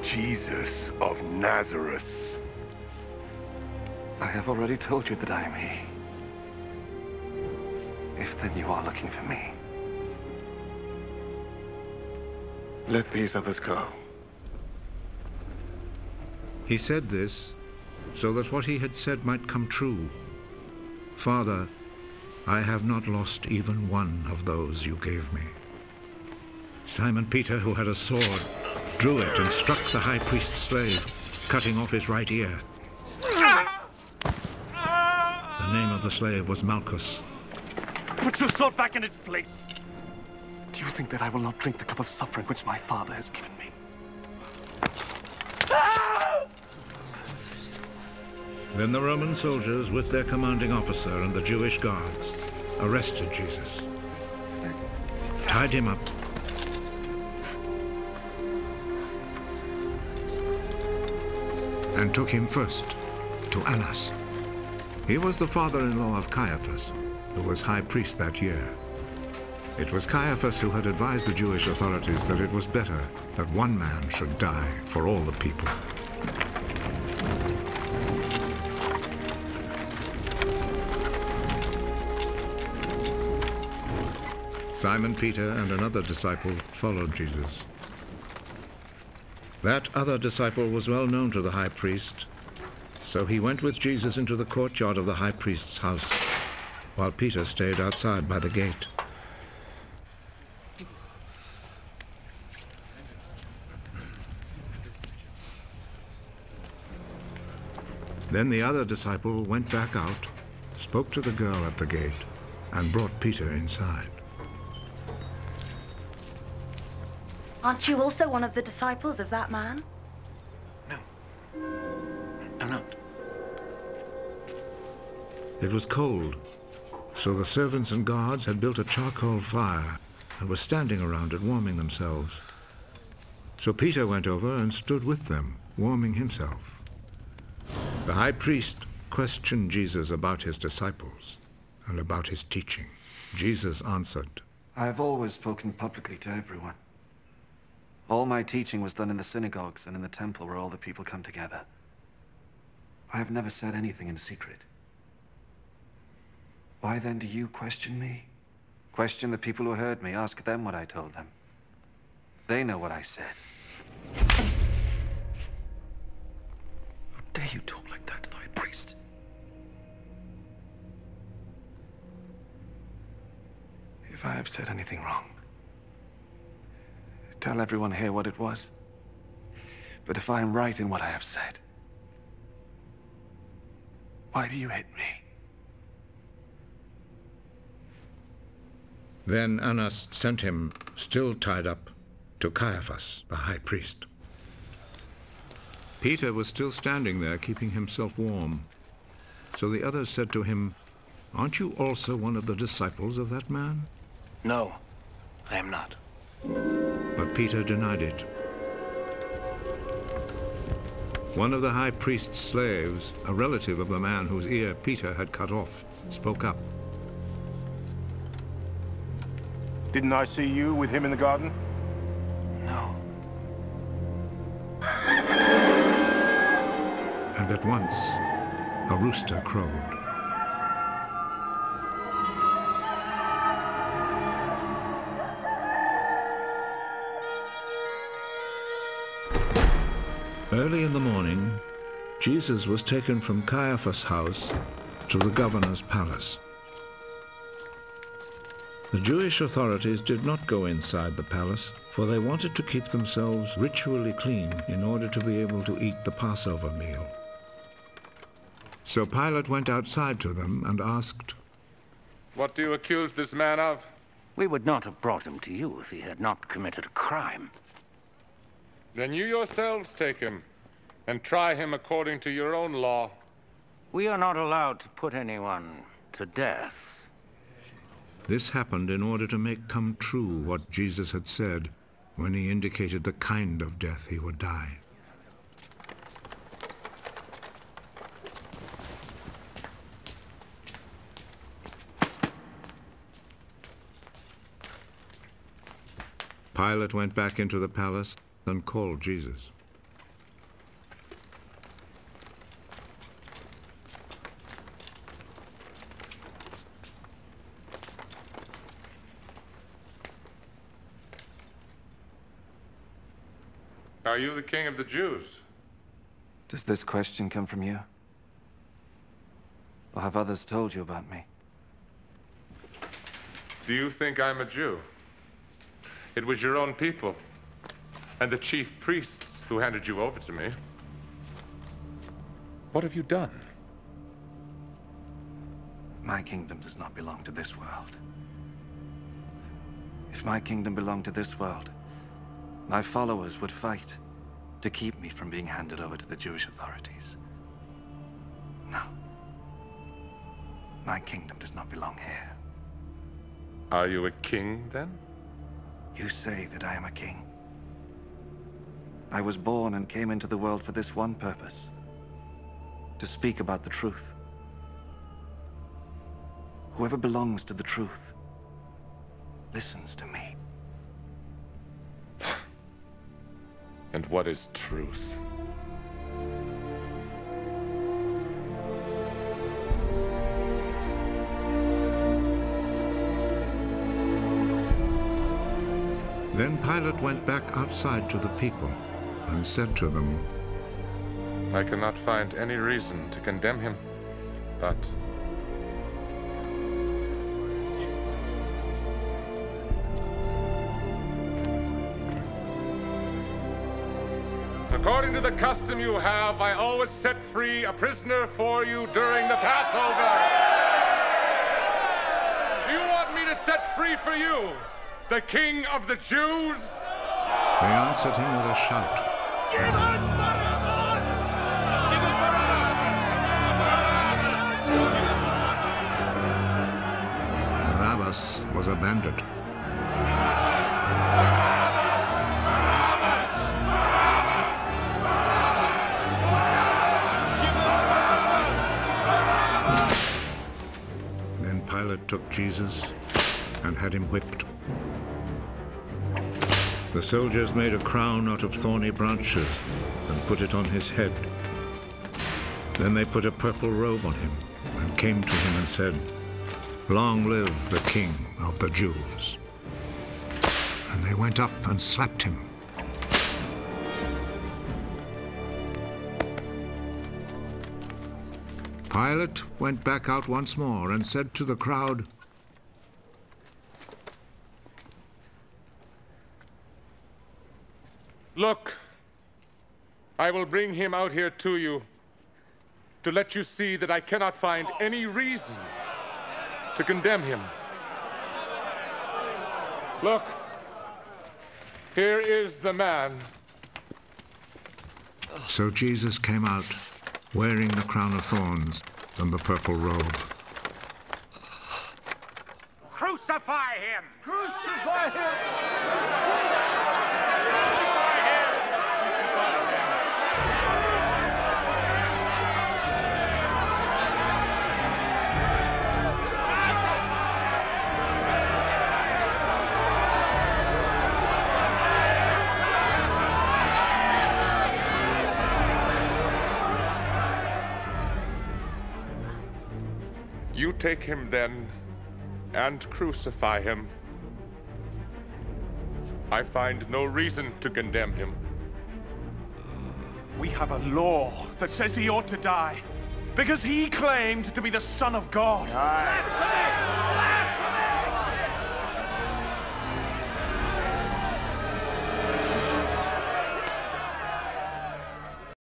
Jesus of Nazareth. I have already told you that I am he. If then you are looking for me, let these others go. He said this so that what he had said might come true. Father, I have not lost even one of those you gave me. Simon Peter, who had a sword, drew it and struck the high priest's slave, cutting off his right ear. The name of the slave was Malchus. Put your sword back in its place! Do you think that I will not drink the cup of suffering which my father has given me? Then the Roman soldiers, with their commanding officer and the Jewish guards, arrested Jesus, tied him up, and took him first to Annas. He was the father-in-law of Caiaphas, who was high priest that year. It was Caiaphas who had advised the Jewish authorities that it was better that one man should die for all the people. Simon Peter and another disciple followed Jesus. That other disciple was well known to the high priest, so he went with Jesus into the courtyard of the high priest's house, while Peter stayed outside by the gate. Then the other disciple went back out, spoke to the girl at the gate, and brought Peter inside. Aren't you also one of the disciples of that man? No. I'm not. It was cold, so the servants and guards had built a charcoal fire and were standing around it, warming themselves. So Peter went over and stood with them, warming himself. The high priest questioned Jesus about his disciples and about his teaching. Jesus answered, I have always spoken publicly to everyone. All my teaching was done in the synagogues and in the temple where all the people come together. I have never said anything in secret. Why then do you question me? Question the people who heard me. Ask them what I told them. They know what I said. How dare you talk like that to the high priest? If I have said anything wrong, tell everyone here what it was. But if I am right in what I have said, why do you hit me? Then Annas sent him, still tied up, to Caiaphas, the high priest. Peter was still standing there, keeping himself warm. So the others said to him, Aren't you also one of the disciples of that man? No, I am not. But Peter denied it. One of the high priest's slaves, a relative of the man whose ear Peter had cut off, spoke up. Didn't I see you with him in the garden? No. And at once, a rooster crowed. Early in the morning, Jesus was taken from Caiaphas' house to the governor's palace. The Jewish authorities did not go inside the palace, for they wanted to keep themselves ritually clean in order to be able to eat the Passover meal. So Pilate went outside to them and asked, What do you accuse this man of? We would not have brought him to you if he had not committed a crime. Then you yourselves take him and try him according to your own law. We are not allowed to put anyone to death. This happened in order to make come true what Jesus had said when he indicated the kind of death he would die. Pilate went back into the palace and called Jesus. Are you the king of the Jews? Does this question come from you? Or have others told you about me? Do you think I'm a Jew? It was your own people and the chief priests who handed you over to me. What have you done? My kingdom does not belong to this world. If my kingdom belonged to this world, my followers would fight to keep me from being handed over to the Jewish authorities. No. My kingdom does not belong here. Are you a king, then? You say that I am a king. I was born and came into the world for this one purpose: to speak about the truth. Whoever belongs to the truth listens to me. And what is truth? Then Pilate went back outside to the people and said to them, I cannot find any reason to condemn him, but according to the custom you have, I always set free a prisoner for you during the Passover. Do you want me to set free for you the King of the Jews? They answered him with a shout. Give us Barabbas! Give us Barabbas! Barabbas was a bandit. Then Pilate took Jesus and had him whipped. The soldiers made a crown out of thorny branches and put it on his head. Then they put a purple robe on him and came to him and said, Long live the King of the Jews. And they went up and slapped him. Pilate went back out once more and said to the crowd, Look, I will bring him out here to you to let you see that I cannot find any reason to condemn him. Look, here is the man. So Jesus came out, wearing the crown of thorns and the purple robe. Crucify him! Crucify him! You take him then and crucify him. I find no reason to condemn him. We have a law that says he ought to die because he claimed to be the Son of God. Aye.